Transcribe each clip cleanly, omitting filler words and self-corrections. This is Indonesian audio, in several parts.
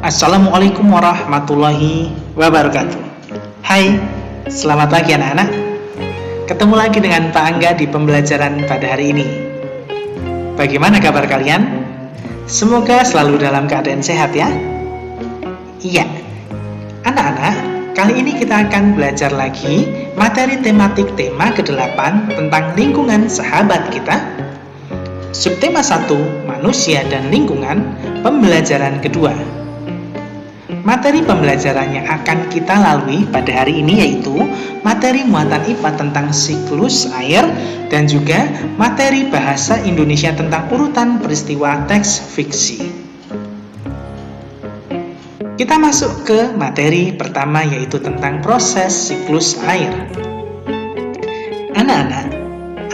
Assalamualaikum warahmatullahi wabarakatuh. Hai, selamat pagi anak-anak. Ketemu lagi dengan Pak Angga di pembelajaran pada hari ini. Bagaimana kabar kalian? Semoga selalu dalam keadaan sehat ya. Iya, anak-anak, kali ini kita akan belajar lagi materi tematik tema ke-8 tentang lingkungan sahabat kita. Subtema 1, manusia dan lingkungan, pembelajaran kedua. Materi pembelajaran yang akan kita lalui pada hari ini yaitu materi muatan IPA tentang siklus air dan juga materi bahasa Indonesia tentang urutan peristiwa teks fiksi. Kita masuk ke materi pertama yaitu tentang proses siklus air. Anak-anak,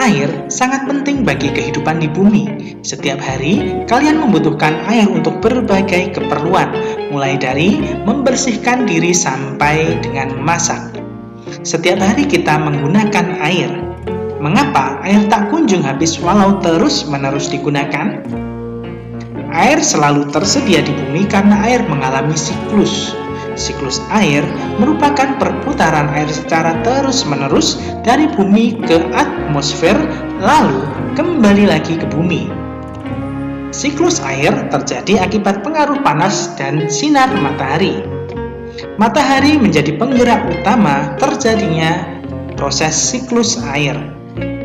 air sangat penting bagi kehidupan di bumi. Setiap hari, kalian membutuhkan air untuk berbagai keperluan, mulai dari membersihkan diri sampai dengan memasak. Setiap hari kita menggunakan air. Mengapa air tak kunjung habis walau terus-menerus digunakan? Air selalu tersedia di bumi karena air mengalami siklus. Siklus air merupakan perputaran air secara terus-menerus dari bumi ke atmosfer, lalu kembali lagi ke bumi. Siklus air terjadi akibat pengaruh panas dan sinar matahari. Matahari menjadi penggerak utama terjadinya proses siklus air.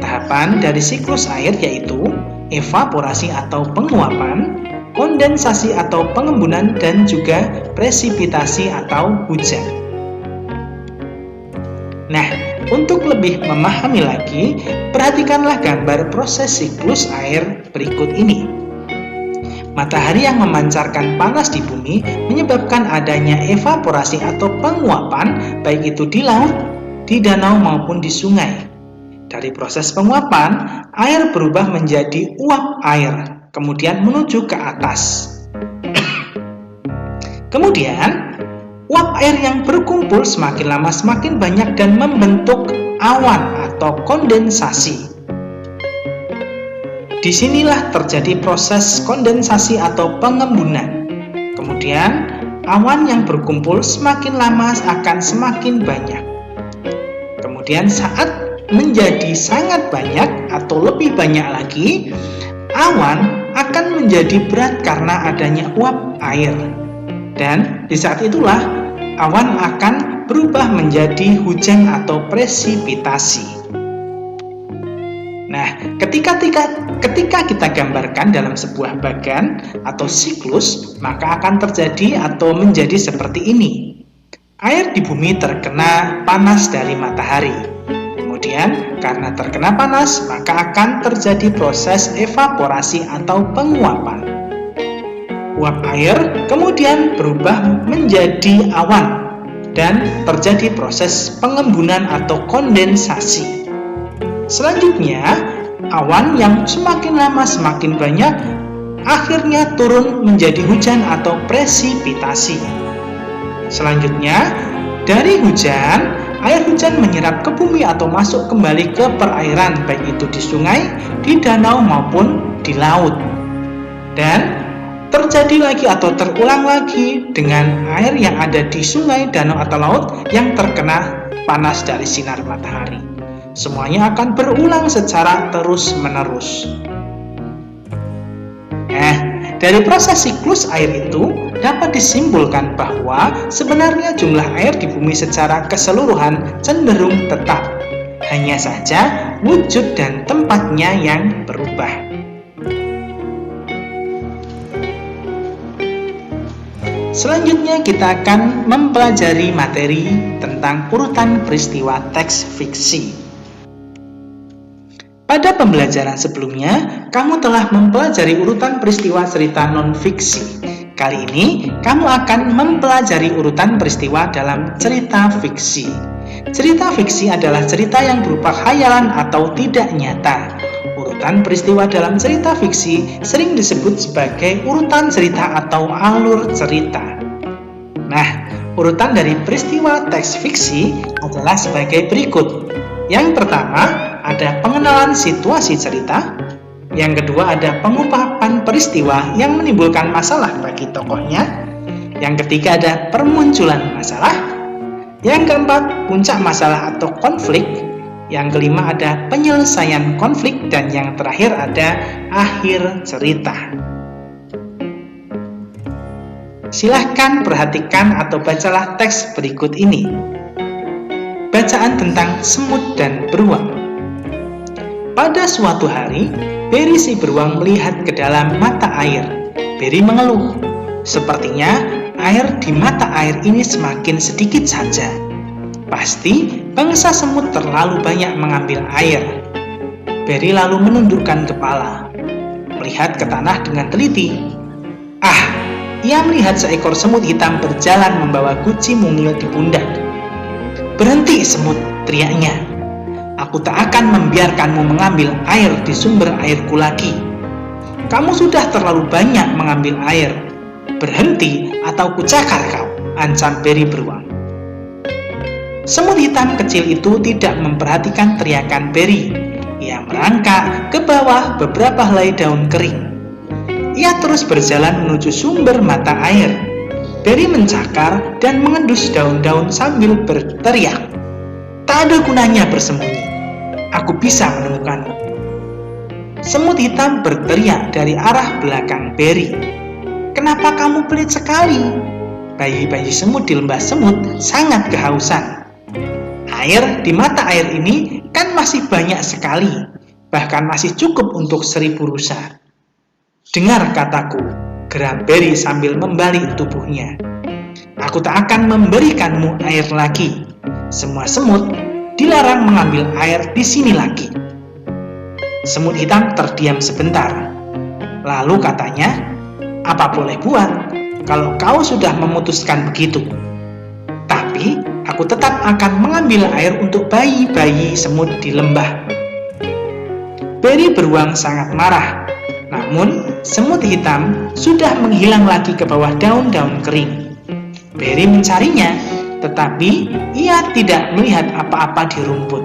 Tahapan dari siklus air yaitu evaporasi atau penguapan, kondensasi atau pengembunan, dan juga presipitasi atau hujan. Nah, untuk lebih memahami lagi, perhatikanlah gambar proses siklus air berikut ini. Matahari yang memancarkan panas di bumi menyebabkan adanya evaporasi atau penguapan, baik itu di laut, di danau, maupun di sungai. Dari proses penguapan, air berubah menjadi uap air, kemudian menuju ke atas. Kemudian, uap air yang berkumpul semakin lama semakin banyak dan membentuk awan atau kondensasi. Disinilah terjadi proses kondensasi atau pengembunan. Kemudian, awan yang berkumpul semakin lama akan semakin banyak. Kemudian saat menjadi sangat banyak atau lebih banyak lagi, awan akan menjadi berat karena adanya uap air. Dan di saat itulah awan akan berubah menjadi hujan atau presipitasi. Nah, ketika kita gambarkan dalam sebuah bagan atau siklus, maka akan terjadi atau menjadi seperti ini. Air di bumi terkena panas dari matahari. Kemudian, karena terkena panas, maka akan terjadi proses evaporasi atau penguapan. Uap air kemudian berubah menjadi awan dan terjadi proses pengembunan atau kondensasi. Selanjutnya, awan yang semakin lama semakin banyak akhirnya turun menjadi hujan atau presipitasi. Selanjutnya, dari hujan, air hujan menyerap ke bumi atau masuk kembali ke perairan, baik itu di sungai, di danau, maupun di laut. Dan terjadi lagi atau terulang lagi dengan air yang ada di sungai, danau, atau laut yang terkena panas dari sinar matahari. Semuanya akan berulang secara terus-menerus. Nah, dari proses siklus air itu dapat disimpulkan bahwa sebenarnya jumlah air di bumi secara keseluruhan cenderung tetap. Hanya saja wujud dan tempatnya yang berubah. Selanjutnya kita akan mempelajari materi tentang urutan peristiwa teks fiksi. Pada pembelajaran sebelumnya, kamu telah mempelajari urutan peristiwa cerita non-fiksi. Kali ini, kamu akan mempelajari urutan peristiwa dalam cerita fiksi. Cerita fiksi adalah cerita yang berupa khayalan atau tidak nyata. Urutan peristiwa dalam cerita fiksi sering disebut sebagai urutan cerita atau alur cerita. Nah, urutan dari peristiwa teks fiksi adalah sebagai berikut. Yang pertama, ada pengenalan situasi cerita. Yang kedua, ada pengungkapan peristiwa yang menimbulkan masalah bagi tokohnya. Yang ketiga ada permunculan masalah. Yang keempat, puncak masalah atau konflik. Yang kelima ada penyelesaian konflik. Dan yang terakhir ada akhir cerita. Silahkan perhatikan atau bacalah teks berikut ini. Bacaan tentang semut dan beruang. Pada suatu hari, Barry si beruang melihat ke dalam mata air. Barry mengeluh. Sepertinya air di mata air ini semakin sedikit saja. Pasti bangsa semut terlalu banyak mengambil air. Barry lalu menundukkan kepala, melihat ke tanah dengan teliti. Ia melihat seekor semut hitam berjalan membawa guci mungil di pundak. "Berhenti, semut!" teriaknya. "Aku tak akan membiarkanmu mengambil air di sumber airku lagi. Kamu sudah terlalu banyak mengambil air. Berhenti atau kucakar kau," ancam Barry beruang. Semut hitam kecil itu tidak memperhatikan teriakan Barry. Ia merangkak ke bawah beberapa helai daun kering. Ia terus berjalan menuju sumber mata air. Barry mencakar dan mengendus daun-daun sambil berteriak, "Tak ada gunanya bersembunyi. Aku bisa menemukanmu." Semut hitam berteriak dari arah belakang Barry. "Kenapa kamu pelit sekali?" Bayi-bayi semut di lembah semut sangat kehausan. Air di mata air ini kan masih banyak sekali, bahkan masih cukup untuk 1000 rusa. "Dengar kataku," geram Barry sambil membalik tubuhnya. "Aku tak akan memberikanmu air lagi. Semua semut dilarang mengambil air di sini lagi." Semut hitam terdiam sebentar. Lalu katanya, "Apa boleh buat kalau kau sudah memutuskan begitu? Tapi aku tetap akan mengambil air untuk bayi-bayi semut di lembah." Barry beruang sangat marah. Namun, semut hitam sudah menghilang lagi ke bawah daun-daun kering. Barry mencarinya, tetapi ia tidak melihat apa-apa di rumput.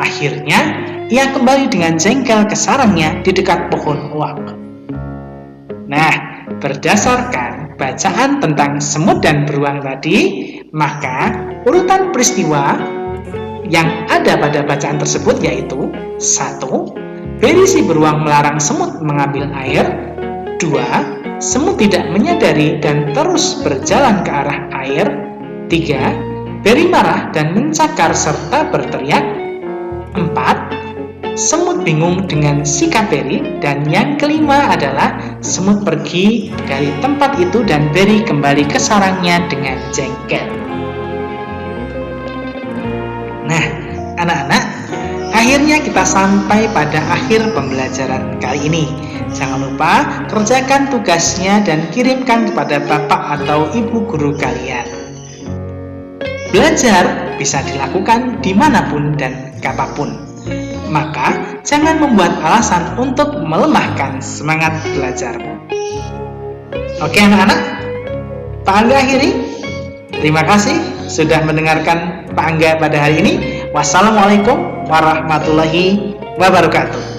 Akhirnya, ia kembali dengan jengkel ke sarangnya di dekat pohon oak. Nah, berdasarkan bacaan tentang semut dan beruang tadi, maka urutan peristiwa yang ada pada bacaan tersebut yaitu 1. Barry si beruang melarang semut mengambil air. 2. Semut tidak menyadari dan terus berjalan ke arah air. 3. Barry marah dan mencakar serta berteriak. 4. Semut bingung dengan sikap Barry. Dan yang kelima adalah semut pergi dari tempat itu dan Barry kembali ke sarangnya dengan jengkel. Nah, anak-anak, akhirnya kita sampai pada akhir pembelajaran kali ini. Jangan lupa kerjakan tugasnya dan kirimkan kepada bapak atau ibu guru kalian. Belajar bisa dilakukan dimanapun dan kapanpun. Maka jangan membuat alasan untuk melemahkan semangat belajarmu. Oke anak-anak, Pak Angga akhiri. Terima kasih sudah mendengarkan Pak Angga pada hari ini. Wassalamualaikum warahmatullahi wabarakatuh.